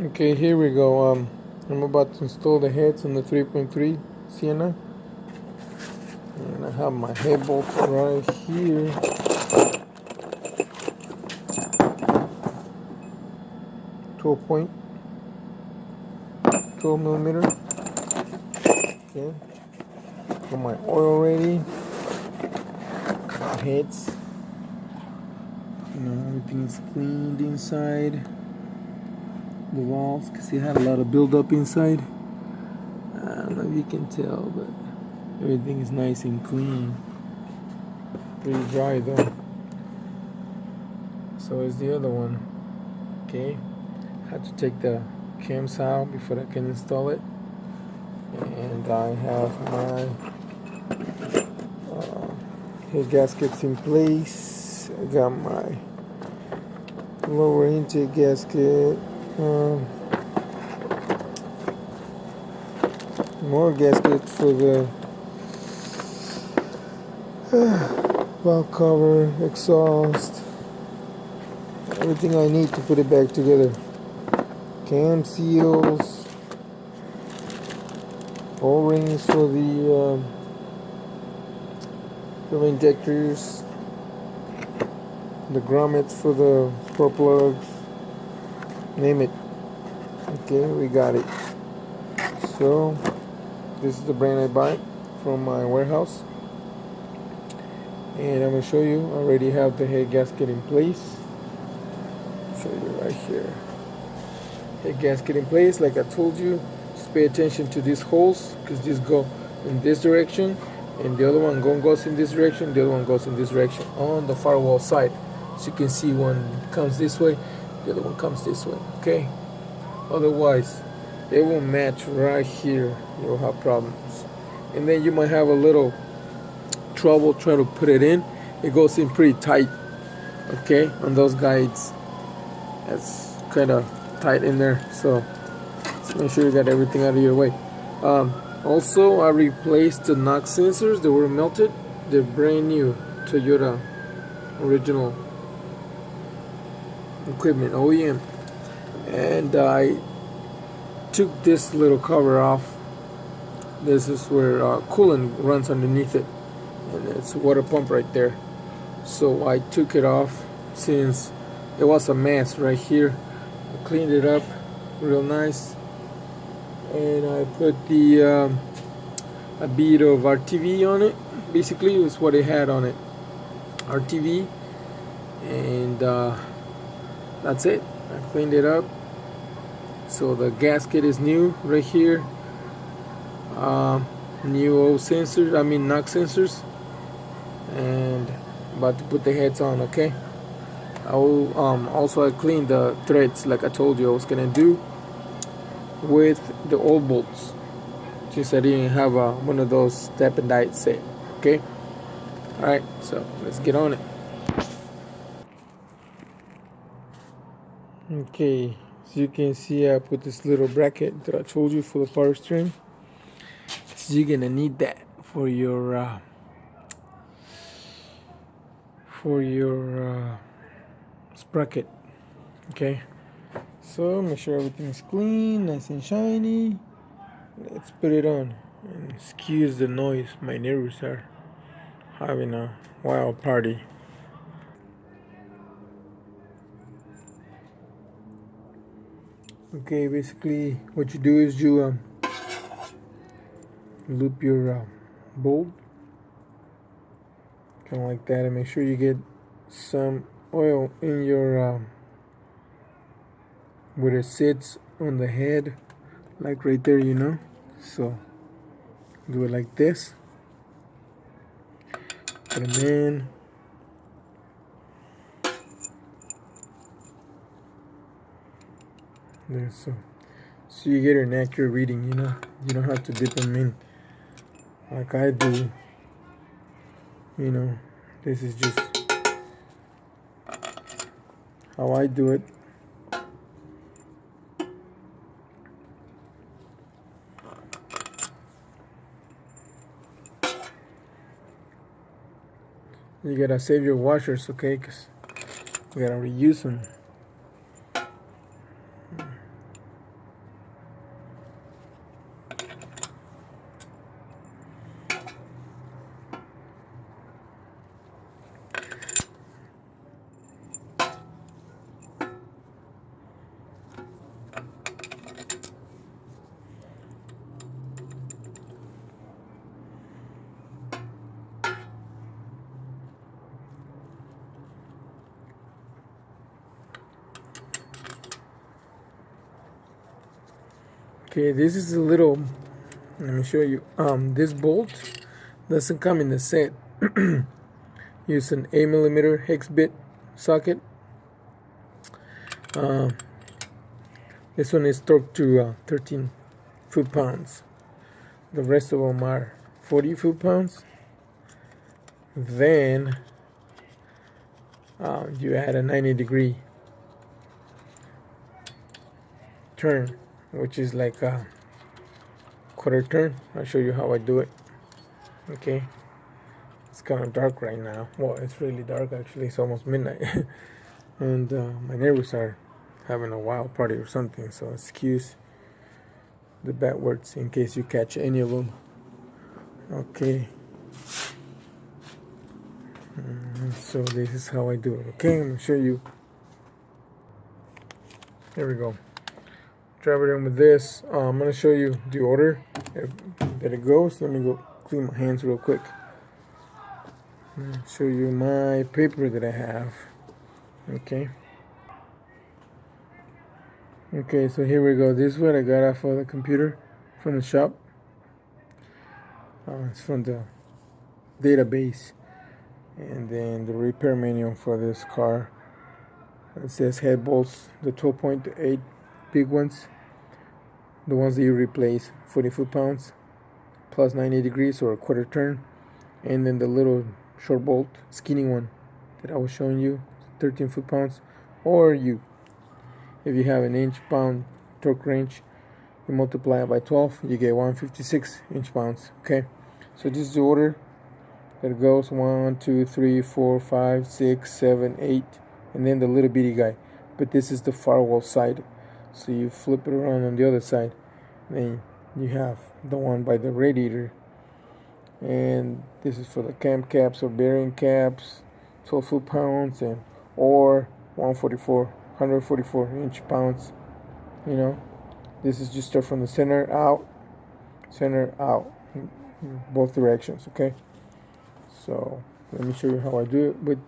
Okay, here we go. I'm about to install the heads on the 3.3 Sienna, and I have my head bolts right here. 12 millimeter. Okay, got my oil ready. My heads. Everything's cleaned inside. The valves, because it had a lot of buildup inside. I don't know if you can tell, but everything is nice and clean. Pretty dry though. So is the other one. Okay, had to take the cams out before I can install it. And I have my head gaskets in place. I got my lower intake gasket. More gaskets for the valve cover, exhaust, everything I need to put it back together. Cam seals, O-rings for the injectors, the grommets for the spark plugs, name it. Okay, we got it. So this is the brand I buy from my warehouse, and I'm going to show you. I already have the head gasket in place. Show you right here. Head gasket in place. Like I told you, just pay attention to these holes, because these go in this direction, and the other one goes in this direction, the other one goes in this direction on the firewall side. So you can see one comes this way, the other one comes this way. Okay, otherwise they won't match right here. You'll have problems, and then you might have a little trouble trying to put it in. It goes in pretty tight. Okay, on those guides, that's kind of tight in there, so make sure you got everything out of your way. Also, I replaced the knock sensors that were melted. They're brand new Toyota original equipment, OEM. And I took this little cover off. This is where coolant runs underneath it, and it's a water pump right there. So I took it off since it was a mess right here. I cleaned it up real nice, and I put the a bead of RTV on it. Basically, it was what it had on it, RTV, and that's it. I cleaned it up. So the gasket is new right here. New sensors, knock sensors, and about to put the heads on. Okay. I will also I cleaned the threads like I told you I was gonna do with the old bolts, since I didn't have one of those step and die set. Okay. Alright, so let's get on it. Okay, as you can see, I put this little bracket that I told you for the power steering. So you're gonna need that for your sprocket. Okay, so make sure everything's clean, nice and shiny. Let's put it on. And excuse the noise, my neighbors are having a wild party. Okay, basically what you do is you loop your bolt kind of like that, and make sure you get some oil in your where it sits on the head, like right there, so do it like this, put them in. There, so you get an accurate reading. You don't have to dip them in like I do. This is just how I do it. You gotta save your washers, okay? Because we gotta reuse them. Okay, this is a little, let me show you. This bolt doesn't come in the set. Use an 8mm hex bit socket. This one is torqued to 13 foot-pounds. The rest of them are 40 foot-pounds. Then you add a 90-degree turn, which is like a quarter turn. I'll show you how I do it. Okay, it's kind of dark right now. Well, it's really dark actually. It's almost midnight. And my neighbors are having a wild party or something, so excuse the bad words in case you catch any of them. Okay, so this is how I do it. Okay, I'm gonna show you. Here we go. Drive it in with this. I'm gonna show you the order that it goes. Let me go clean my hands real quick. Show you my paper that I have. Okay, so here we go. This is what I got off of the computer from the shop. It's from the database. And then the repair manual for this car. It says head bolts, the 12.8 big ones, the ones that you replace, 40 foot-pounds plus 90 degrees or a quarter turn. And then the little short bolt, skinny one that I was showing you, 13 foot-pounds. Or if you have an inch-pound torque wrench, you multiply it by 12, you get 156 inch-pounds. Okay, so this is the order that it goes: 1, 2, 3, 4, 5, 6, 7, 8, and then the little bitty guy. But this is the firewall side, so you flip it around on the other side. Then you have the one by the radiator, and this is for the cam caps or bearing caps, 12 foot-pounds, and or 144 inch-pounds. You know, this is just start from the center out, both directions. Okay, so let me show you how I do it with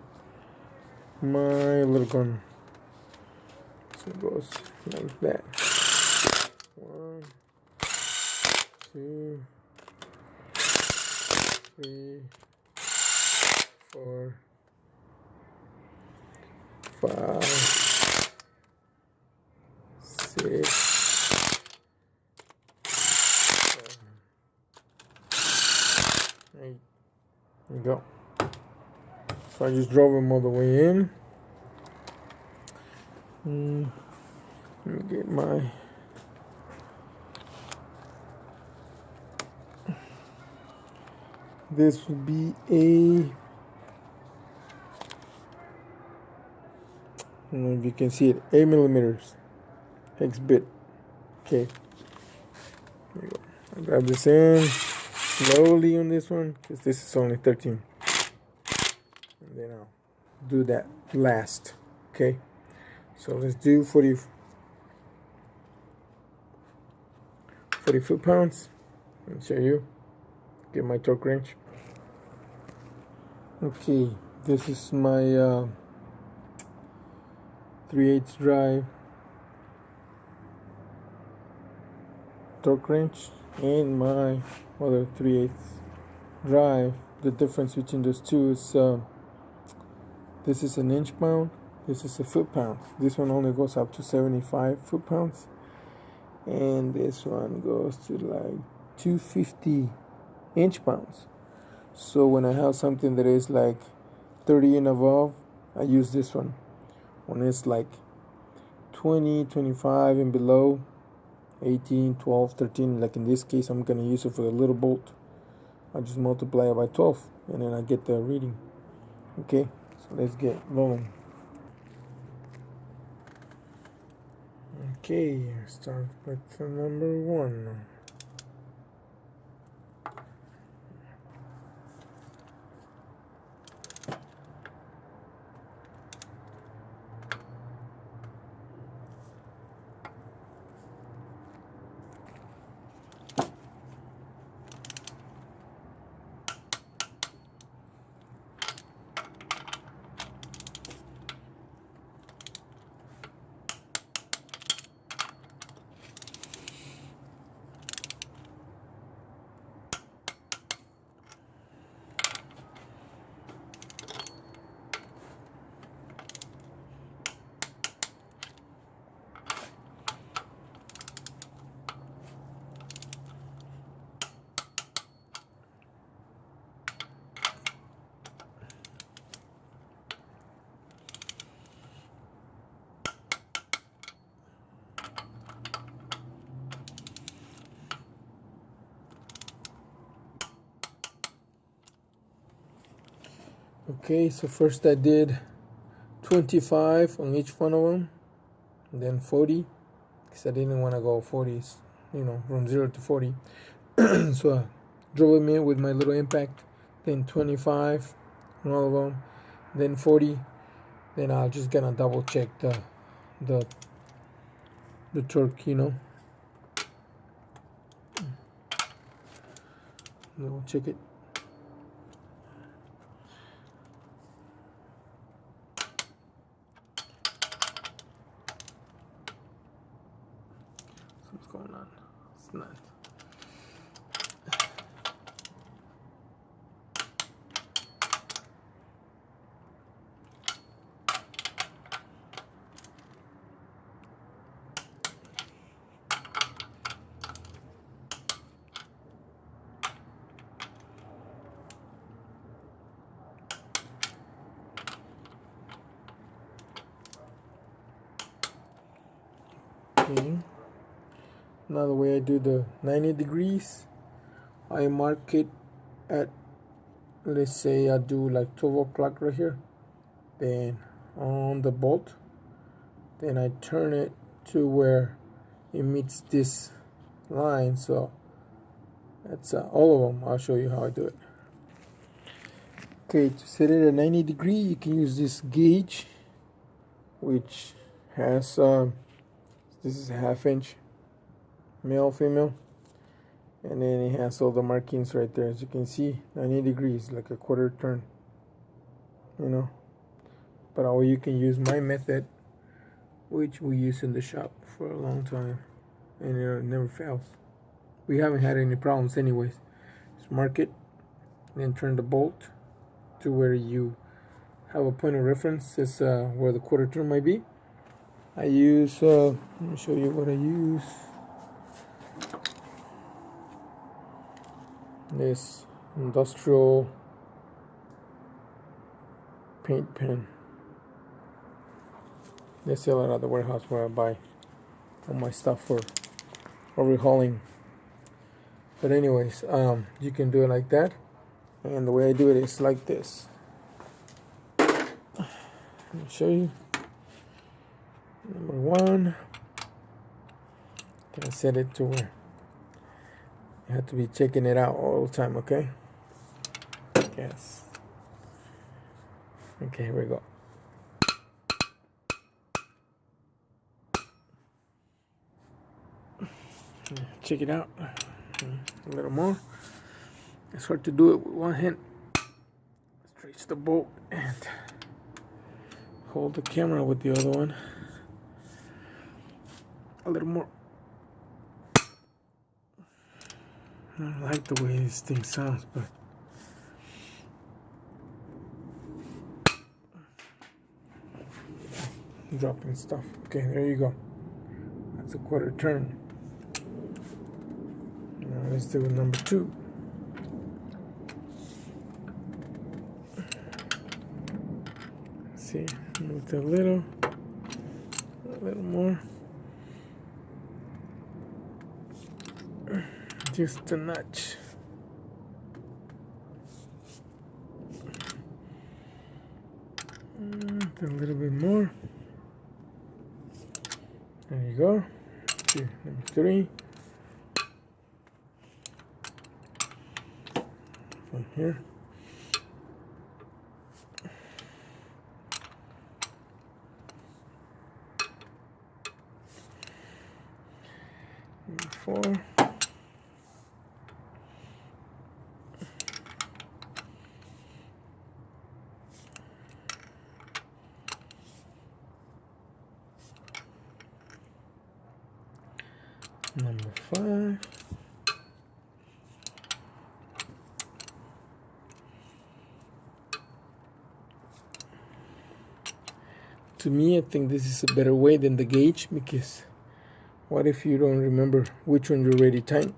my little gun. So it goes like that. 1, 2, 3, 4, 5, 6, 7, 8. There you go. So I just drove them all the way in. Let me get my this would be a, I don't know if you can see it, 8mm hex bit. Okay, there you go. I grab this in slowly on this one because this is only 13, and then I'll do that last. Okay, so let's do 40 foot-pounds. Let me show you. Get my torque wrench. Okay, this is my 3/8 drive torque wrench and my other 3/8 drive. The difference between those two is this is an inch-pound, this is a foot-pound. This one only goes up to 75 foot-pounds, and this one goes to like 250 inch-pounds. So when I have something that is like 30 and above, I use this one. When it's like 20, 25 and below, 18, 12, 13, like in this case, I'm going to use it for the little bolt. I just multiply it by 12 and then I get the reading. Okay, so let's get rolling. Okay, start with number 1. Okay, so first I did 25 on each one of them, and then 40, because I didn't want to go 40s, from 0 to 40. So I drove them in with my little impact, then 25 on all of them, then 40. Then I'll just gonna double check the torque, double check it. What's going on? It's not. Okay. Now the way I do the 90 degrees, I mark it at, let's say I do like 12 o'clock right here, then on the bolt, then I turn it to where it meets this line. So that's all of them. I'll show you how I do it. Okay, to set it at 90 degree, you can use this gauge, which has this is a 1/2 inch, male, female, and then it has all the markings right there. As you can see, 90 degrees, like a quarter turn, But you can use my method, which we use in the shop for a long time, and it never fails. We haven't had any problems anyways. Just mark it, then turn the bolt to where you have a point of reference. Is where the quarter turn might be. I use, let me show you what I use. This industrial paint pen. They sell it at the warehouse where I buy all my stuff for overhauling. But anyways, you can do it like that. And the way I do it is like this. Let me show you. Number one, I set it to where you have to be checking it out all the time, okay? Yes. Okay, here we go. Check it out. A little more. It's hard to do it with one hand. Stretch the bolt and hold the camera with the other one. A little more. I don't like the way this thing sounds, but dropping stuff. Okay, there you go. That's a quarter turn. Now let's do number two. See, move it a little more. Just a notch. A little bit more. There you go. Okay, number three. From here. Number four. Number five. To me, I think this is a better way than the gauge, because what if you don't remember which one you already tightened,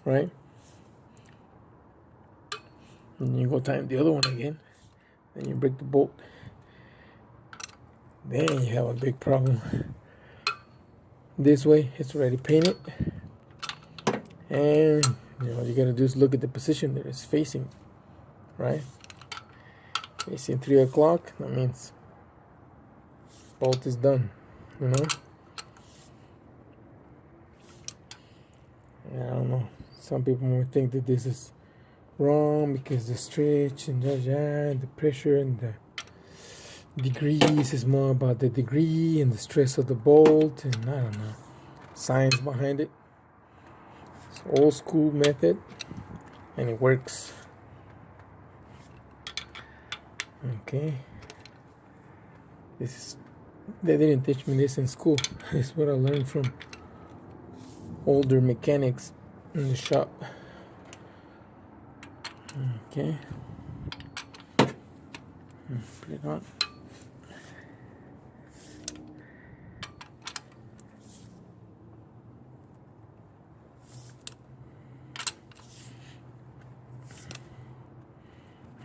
right? And you go tighten the other one again, then you break the bolt. Then you have a big problem. This way, it's already painted, and all you gotta do is look at the position that it's facing, right? It's in 3 o'clock. That means bolt is done, you know. I don't know. Some people might think that this is wrong because the stretch and the pressure and the degrees is more about the degree and the stress of the bolt, and I don't know, science behind it. It's old school method and it works. Okay, they didn't teach me this in school. This is what I learned from older mechanics in the shop. Okay, put it on.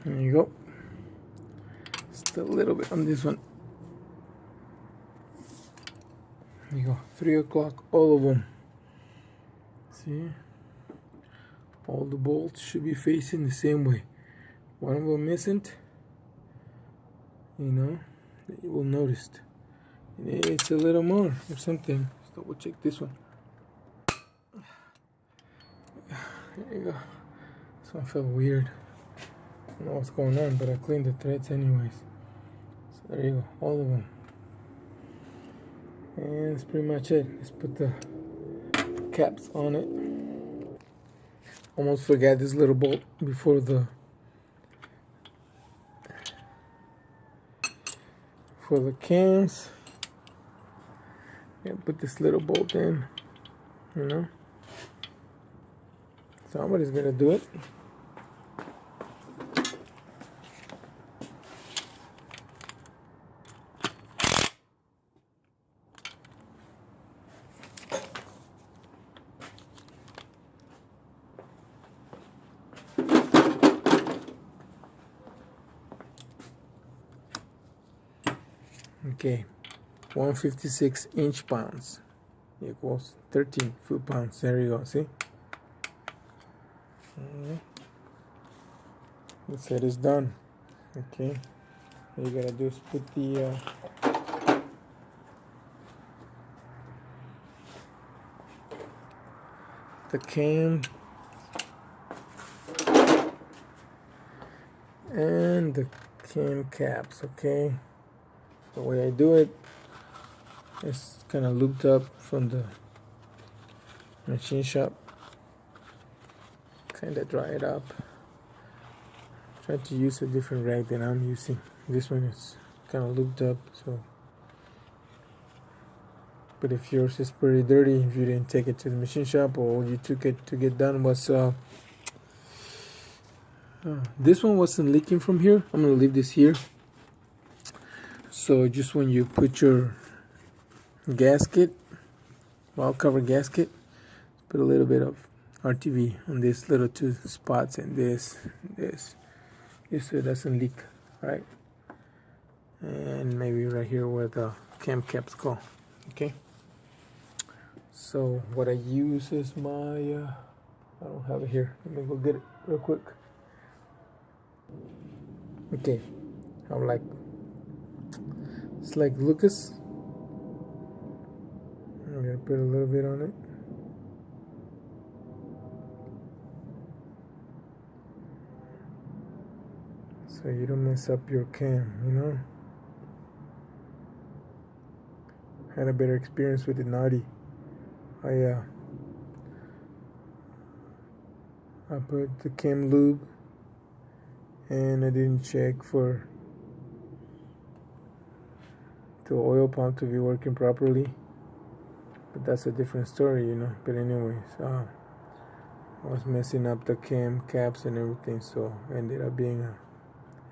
There you go. Just a little bit on this one. There you go. 3 o'clock, all of them. See? All the bolts should be facing the same way. One of them isn't. You know, you will notice. It's a little more or something. Let's double check this one. There you go. This one felt weird. I don't know what's going on, but I cleaned the threads anyways. So there you go, all of them. And that's pretty much it. Let's put the caps on it. Almost forgot this little bolt before the for the cams. Yeah, put this little bolt in, you know. Somebody's gonna do it. Okay, 156 inch-pounds equals 13 foot-pounds. There you go, see? The set is done. Okay, all you gotta do is put the cam and the cam caps. Okay, the way I do it is kind of looped up from the machine shop. Kind of dry it up. Try to use a different rag than I'm using. This one is kind of looped up, so. But if yours is pretty dirty, if you didn't take it to the machine shop or you took it to get done, was this one wasn't leaking from here. I'm gonna leave this here. So just when you put your gasket, valve cover gasket, put a little bit of RTV on these little two spots and this, just so it doesn't leak, right? And maybe right here where the cam caps go. Okay. So what I use is my I don't have it here. Let me go get it real quick. Okay, I'm like, it's like Lucas. I'm gonna put a little bit on it. So you don't mess up your cam, you know. Had a better experience with the Naughty. I put the cam lube and I didn't check for the oil pump to be working properly, but that's a different story, you know. But anyways, I was messing up the cam caps and everything, so it ended up being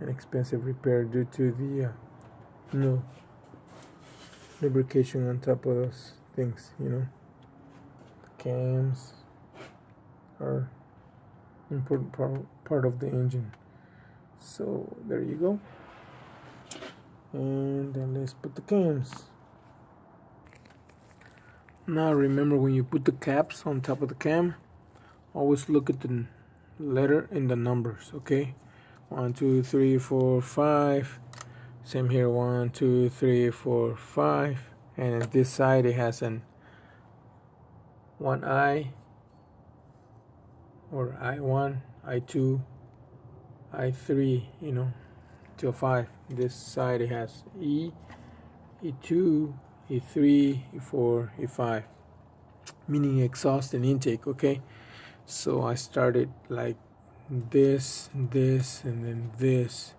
an expensive repair due to the no lubrication on top of those things, you know. The cams are an important part of the engine. So there you go. And then let's put the cams. Now remember, when you put the caps on top of the cam, always look at the letter and the numbers, okay? 1 2 3 4 5. Same here, 1 2 3 4 5. And on this side it has an one I, or I1, I2, I3, you know, till 5. This side it has E, E2, E3, E4, E5, meaning exhaust and intake. Okay, so I started like this, and then this,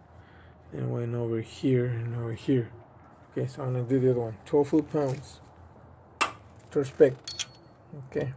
and went over here and over here. Okay, so I'm gonna do the other one. 12 foot-pounds to respect. Okay.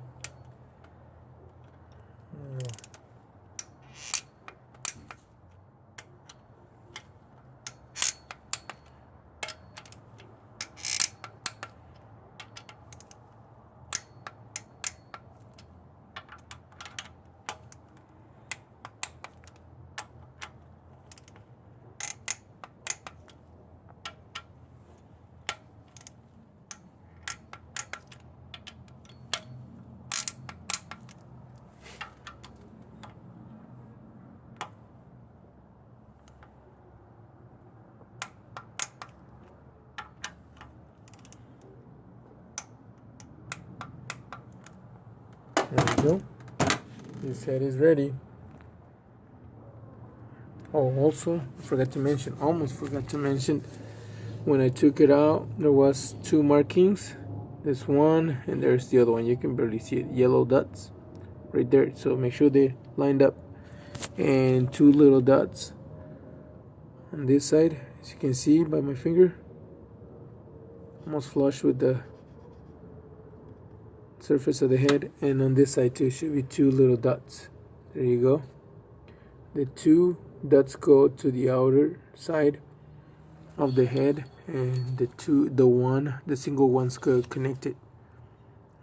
There we go. This head is ready. Oh, also, almost forgot to mention, when I took it out, there was 2 markings. This one, and there's the other one. You can barely see it. Yellow dots right there. So make sure they're lined up. And 2 little dots on this side, as you can see by my finger. Almost flush with the surface of the head. And on this side too should be 2 little dots. There you go. The 2 dots go to the outer side of the head, and the single ones go connected.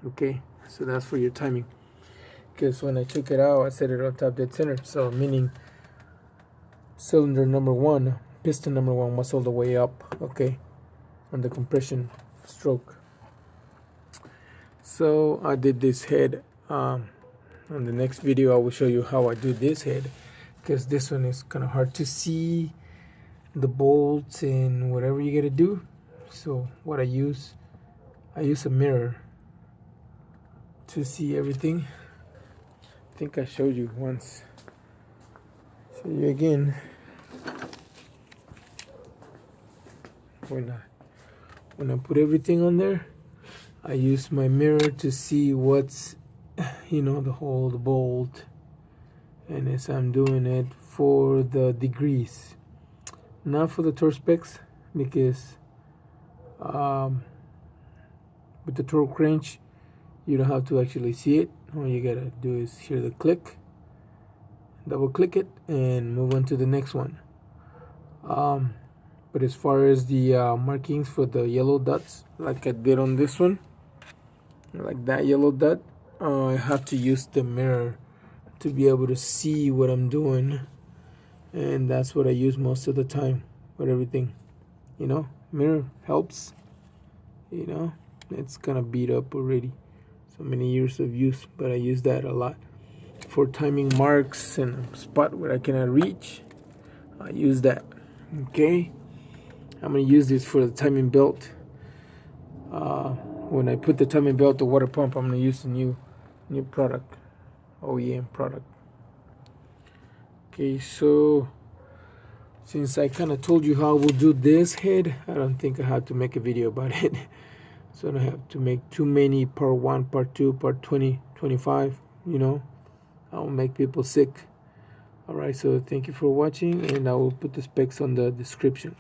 Okay, so that's for your timing. Because when I took it out, I set it on top dead center. So meaning cylinder number 1, piston number 1 was all the way up. Okay, on the compression stroke. So I did this head. On the next video, I will show you how I do this head, because this one is kind of hard to see the bolts and whatever you gotta do. So what I use a mirror to see everything. I think I showed you once. Show you again. When I put everything on there, I use my mirror to see what's, you know, the hole, the bolt, and as I'm doing it for the degrees, not for the torque specs, because with the torque wrench you don't have to actually see it. All you gotta do is hear the click, double click it, and move on to the next one. But as far as the markings for the yellow dots, like I did on this one, like that yellow dot, I have to use the mirror to be able to see what I'm doing, and that's what I use most of the time with everything. You know, mirror helps. You know, it's kind of beat up already, so many years of use, but I use that a lot for timing marks and a spot where I cannot reach. I use that. Okay, I'm gonna use this for the timing belt. When I put the timing belt, the water pump, I'm gonna use the new product, OEM product. Okay, so since I kind of told you how we'll do this head, I don't think I have to make a video about it. So I don't have to make too many part 1, part 2, part 20, 25, you know. I'll make people sick. Alright, so thank you for watching, and I will put the specs on the description.